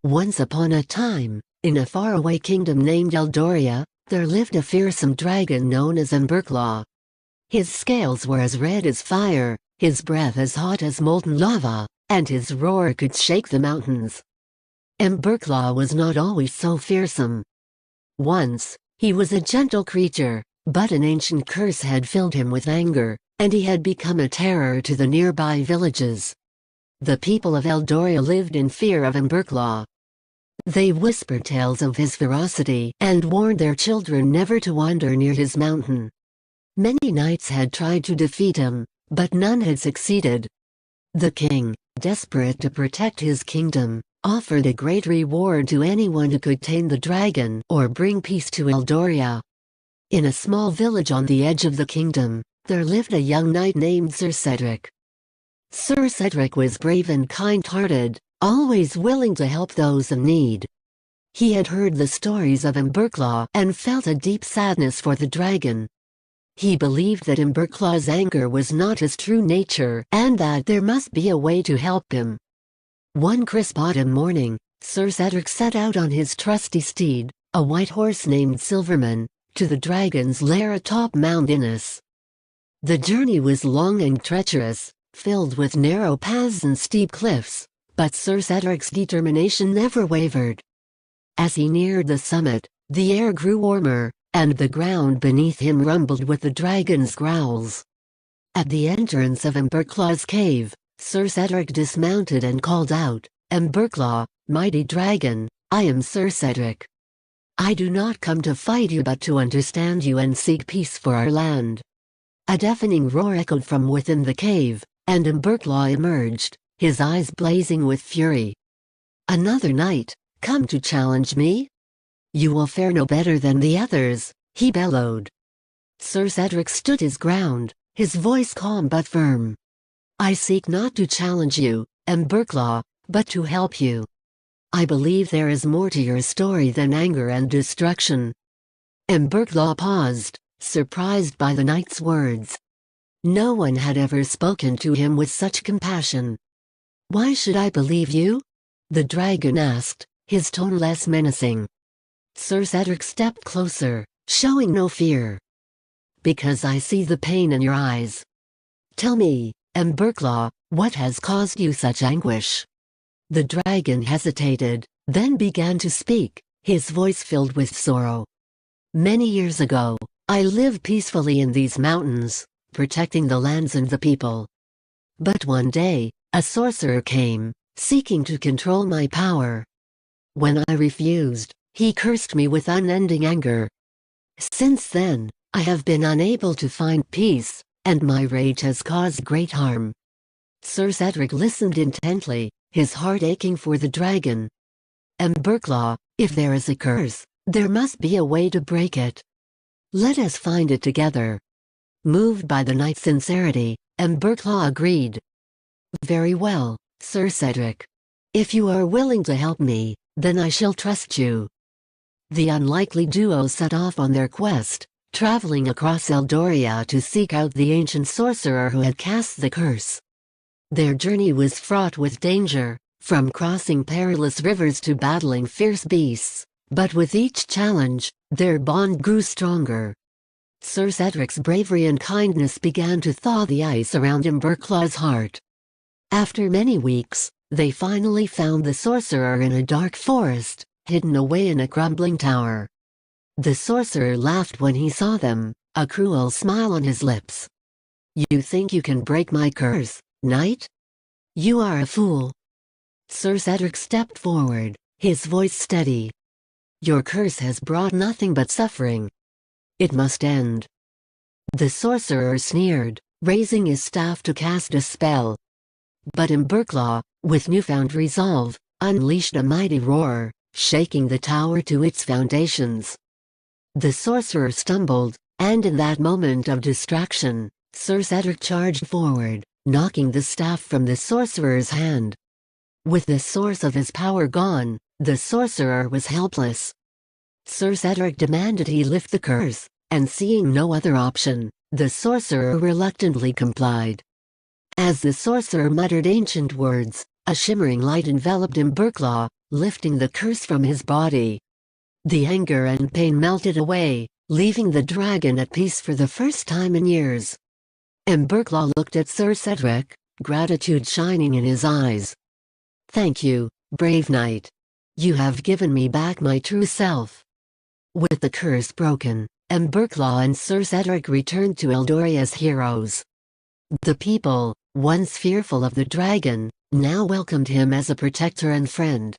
Once upon a time, in a faraway kingdom named Eldoria, there lived a fearsome dragon known as Emberclaw. His scales were as red as fire, his breath as hot as molten lava, and his roar could shake the mountains. Emberclaw was not always so fearsome. Once, he was a gentle creature, but an ancient curse had filled him with anger, and he had become a terror to the nearby villages. The people of Eldoria lived in fear of Emberclaw. They whispered tales of his ferocity and warned their children never to wander near his mountain. Many knights had tried to defeat him, but none had succeeded. The king, desperate to protect his kingdom, offered a great reward to anyone who could tame the dragon or bring peace to Eldoria. In a small village on the edge of the kingdom, there lived a young knight named Sir Cedric. Sir Cedric was brave and kind-hearted, always willing to help those in need. He had heard the stories of Emberclaw and felt a deep sadness for the dragon. He believed that Emberclaw's anger was not his true nature and that there must be a way to help him. One crisp autumn morning, Sir Cedric set out on his trusty steed, a white horse named Silverman, to the dragon's lair atop Mount Innes. The journey was long and treacherous, filled with narrow paths and steep cliffs, but Sir Cedric's determination never wavered. As he neared the summit, the air grew warmer, and the ground beneath him rumbled with the dragon's growls. At the entrance of Emberclaw's cave, Sir Cedric dismounted and called out, "Emberclaw, mighty dragon, I am Sir Cedric. I do not come to fight you but to understand you and seek peace for our land." A deafening roar echoed from within the cave, and Emberclaw emerged, his eyes blazing with fury. "Another knight, come to challenge me? You will fare no better than the others," he bellowed. Sir Cedric stood his ground, his voice calm but firm. "I seek not to challenge you, Emberclaw, but to help you. I believe there is more to your story than anger and destruction." Emberclaw paused, surprised by the knight's words. No one had ever spoken to him with such compassion. "Why should I believe you?" the dragon asked, his tone less menacing. Sir Cedric stepped closer, showing no fear. "Because I see the pain in your eyes. Tell me, Emberclaw, what has caused you such anguish?" The dragon hesitated, then began to speak, his voice filled with sorrow. "Many years ago, I lived peacefully in these mountains, protecting the lands and the people. But one day, a sorcerer came, seeking to control my power. When I refused, he cursed me with unending anger. Since then, I have been unable to find peace, and my rage has caused great harm." Sir Cedric listened intently, his heart aching for the dragon. "Emberclaw, if there is a curse, there must be a way to break it. Let us find it together." Moved by the knight's sincerity, Emberclaw agreed. "Very well, Sir Cedric. If you are willing to help me, then I shall trust you." The unlikely duo set off on their quest, traveling across Eldoria to seek out the ancient sorcerer who had cast the curse. Their journey was fraught with danger, from crossing perilous rivers to battling fierce beasts, but with each challenge, their bond grew stronger. Sir Cedric's bravery and kindness began to thaw the ice around Emberclaw's heart. After many weeks, they finally found the sorcerer in a dark forest, hidden away in a crumbling tower. The sorcerer laughed when he saw them, a cruel smile on his lips. "You think you can break my curse, knight? You are a fool." Sir Cedric stepped forward, his voice steady. "Your curse has brought nothing but suffering. It must end." The sorcerer sneered, raising his staff to cast a spell. But Emberclaw, with newfound resolve, unleashed a mighty roar, shaking the tower to its foundations. The sorcerer stumbled, and in that moment of distraction, Sir Cedric charged forward, knocking the staff from the sorcerer's hand. With the source of his power gone, the sorcerer was helpless. Sir Cedric demanded he lift the curse, and seeing no other option, the sorcerer reluctantly complied. As the sorcerer muttered ancient words, A shimmering light enveloped Emberclaw, lifting the curse from his body. The anger and pain melted away, leaving the dragon at peace for the first time in years. Emberclaw looked at Sir Cedric, gratitude shining in his eyes. "Thank you, brave knight. You have given me back my true self." With the curse broken, Emberclaw and Sir Cedric returned to Eldoria as heroes. The people, once fearful of the dragon, now welcomed him as a protector and friend.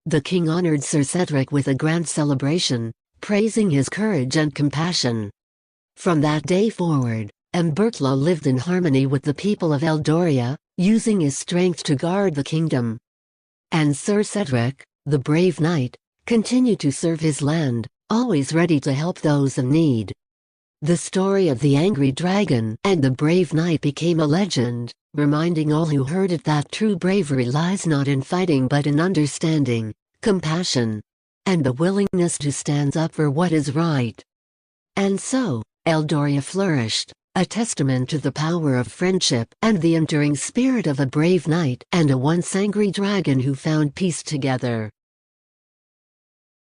The king honored Sir Cedric with a grand celebration, praising his courage and compassion. From that day forward, Emberclaw lived in harmony with the people of Eldoria, using his strength to guard the kingdom. And Sir Cedric, the brave knight, continued to serve his land, always ready to help those in need. The story of the angry dragon and the brave knight became a legend, reminding all who heard it that true bravery lies not in fighting but in understanding, compassion, and the willingness to stand up for what is right. And so, Eldoria flourished, a testament to the power of friendship and the enduring spirit of a brave knight and a once angry dragon who found peace together.